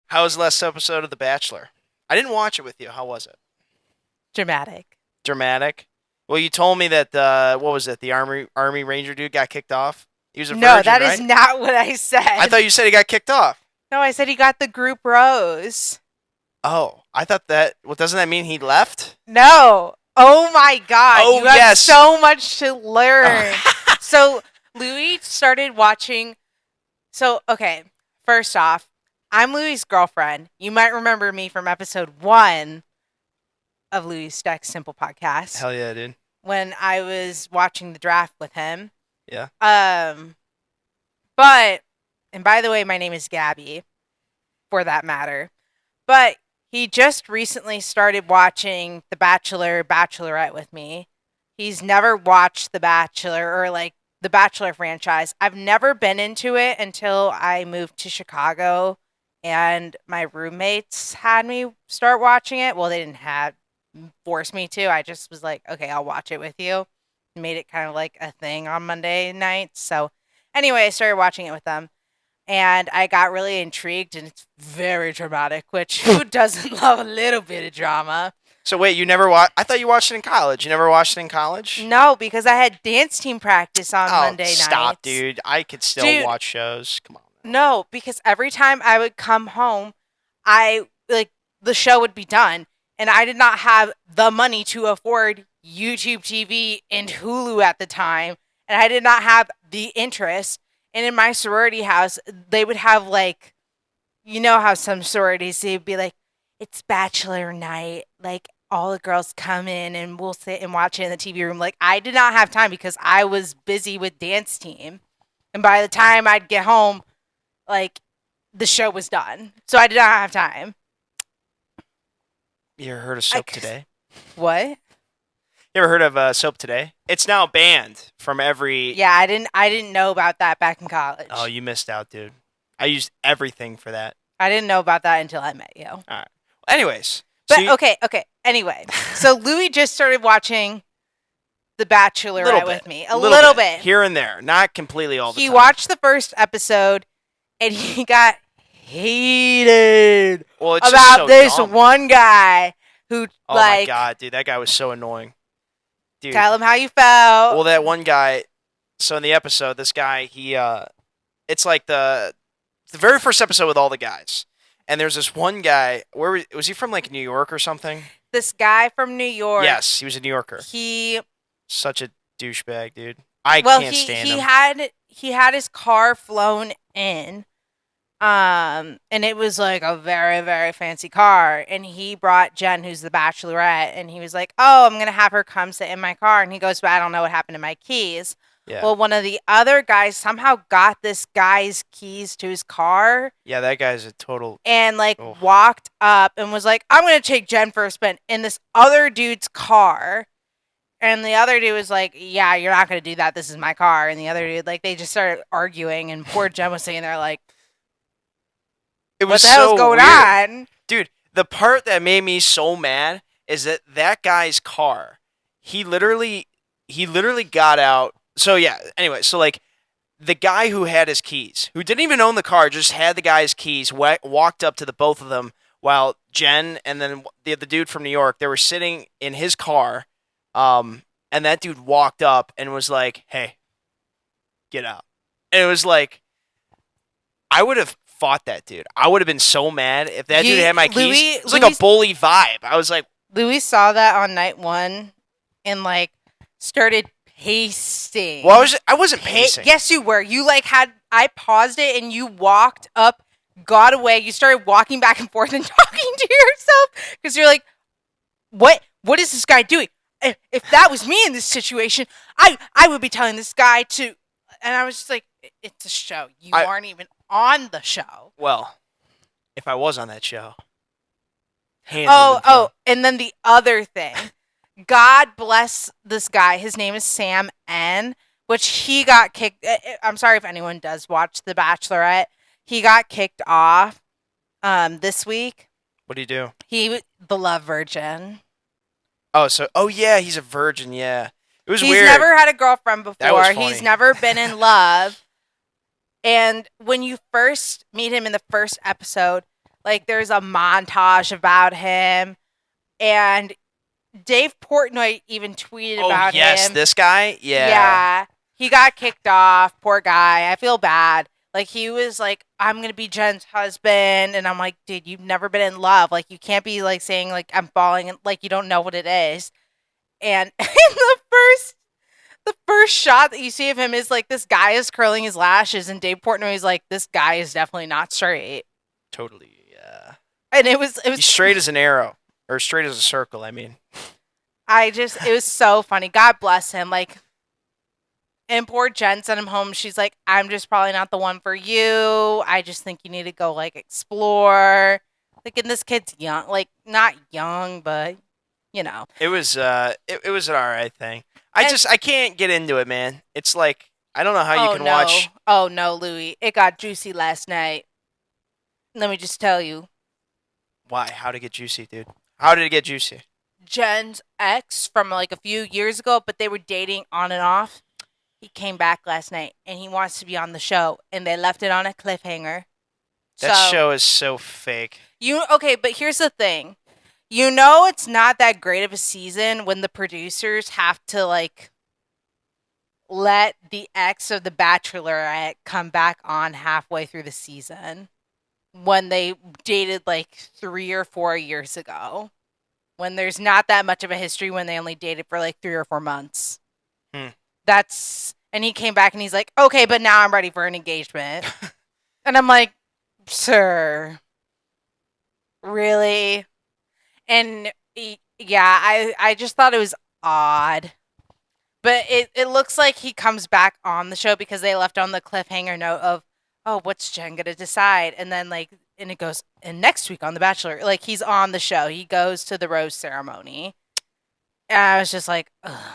How was the last episode of The Bachelor? I didn't watch it with you. How was it? Dramatic. Dramatic? Well, you told me that what was it? The Army Ranger dude got kicked off. He was a No, virgin, that is right? not what I I said. thought you said he got kicked off. No, I said he got the group rose. Oh, I thought that. Well, doesn't that mean he left? No. Oh my God. Oh You have yes. so much to learn. Oh. So, Louis started watching. So, okay. First off, I'm Louis' girlfriend. You might remember me from episode 1 of Louis Stec's Simple Podcast Hell yeah, dude. when I was watching the draft with him. Yeah. But, and by the way, my name is Gabi, for that matter. But he just recently started watching The Bachelor, Bachelorette with me. He's never watched The Bachelor or like the Bachelor franchise. I've never been into it until I moved to Chicago and my roommates had me start watching it. Well, they didn't have force me to. I just was like, okay, I'll watch it with you. Made it kind of like a thing on Monday nights. So anyway, I started watching it with them. And I got really intrigued, and it's very dramatic, which who doesn't love a little bit of drama? So wait, you never watched? I thought you watched it in college. You never watched it in college? No, because I had dance team practice on Monday nights. Stop, dude. I could still watch shows. Come on. No, because every time I would come home, the show would be done, and I did not have the money to afford YouTube TV and Hulu at the time, and I did not have the interest. And in my sorority house, they would have like, you know how some sororities, they'd be like, it's bachelor night. Like all the girls come in and we'll sit and watch it in the TV room. Like I did not have time because I was busy with dance team. And by the time I'd get home, like the show was done. So I did not have time. You ever heard of Soap Today? What? You ever heard of Soap Today? It's now banned from every. Yeah, I didn't know about that back in college. Oh, you missed out, dude. I used everything for that. I didn't know about that until I met you. All right. Well, anyways. But okay. Anyway, so Louis just started watching The Bachelorette with me. A little bit. Here and there. Not completely all the time. He watched the first episode and he got heated about this one guy who oh my God, dude. That guy was so annoying. Dude. Tell him how you felt. Well, that one guy. So in the episode, this guy, it's like the very first episode with all the guys, and there's this one guy. Where was he from? Like New York or something? This guy from New York. Yes, he was a New Yorker. Such a douchebag, dude. I can't stand him. He had his car flown in. And it was like a very, very fancy car. And he brought Jen, who's the Bachelorette, and he was like, oh, I'm going to have her come sit in my car. And he goes, but I don't know what happened to my keys. Yeah. Well, one of the other guys somehow got this guy's keys to his car. Yeah, that guy's a total. And walked up and was like, I'm going to take Jen for a spin in this other dude's car. And the other dude was like, yeah, you're not going to do that. This is my car. And the other dude, they just started arguing. And poor Jen was sitting there like, what the hell's going on? Dude, the part that made me so mad is that guy's car, he literally got out. So yeah, anyway, so the guy who had his keys, who didn't even own the car, just had the guy's keys, walked up to the both of them while Jen and then the dude from New York, they were sitting in his car, and that dude walked up and was like, hey, get out. And it was like, I would have fought that dude. I would have been so mad if that dude had my keys. It was like a bully vibe. I was like, Louis saw that on night 1 and started pacing. Well, I wasn't pacing. Yes, you were. You I paused it and you walked up, got away. You started walking back and forth and talking to yourself because you're like, what is this guy doing? If that was me in this situation, I would be telling this guy to. And I was just like, it's a show. You aren't even on the show. Well, if I was on that show. And then the other thing. God bless this guy. His name is Sam N, which he got kicked. I'm sorry if anyone does watch The Bachelorette. He got kicked off this week. What did he do? The love virgin. Oh yeah, he's a virgin, yeah. It was weird. He's never had a girlfriend before. That was funny. He's never been in love. And when you first meet him in the first episode, Like there's a montage about him, and Dave Portnoy even tweeted Oh about yes, him. this guy. Yeah. Yeah, he got kicked off. Poor guy. I feel bad. Like he was like, I'm gonna be Jen's husband, and I'm like, dude, you've never been in love. Like you can't be like saying like I'm falling, and like you don't know what it is. And in the first shot that you see of him is like this guy is curling his lashes, and Dave Portnoy is like, this guy is definitely not straight. Totally. Yeah. And it was He's straight as an arrow, or straight as a circle. I mean. it was so funny. God bless him. Like, and poor Jen sent him home. She's like, I'm just probably not the one for you. I just think you need to go like explore. Like, and this kid's young, like not young, but you know. It was an alright thing. And I can't get into it, man. It's like I don't know how you oh can no, watch. oh no, Louie, it got juicy last night. Let me just tell you, Why? How to get juicy, dude? How did it get juicy? Jen's ex from like a few years ago, but they were dating on and off. He came back last night and he wants to be on the show, and they left it on a cliffhanger. That So show is so fake. okay, but here's the thing. You know it's not that great of a season when the producers have to like let the ex of the Bachelorette come back on halfway through the season when they dated like 3 or 4 years ago. When there's not that much of a history when they only dated for like 3 or 4 months. Hmm. And he came back and he's like, okay, but now I'm ready for an engagement. And I'm like, sir, really? And yeah, I just thought it was odd. But it looks like he comes back on the show because they left on the cliffhanger note of, oh, what's Jen gonna decide? And then like, and it goes, and next week on The Bachelor, like he's on the show. He goes to the rose ceremony. And I was just like, ugh.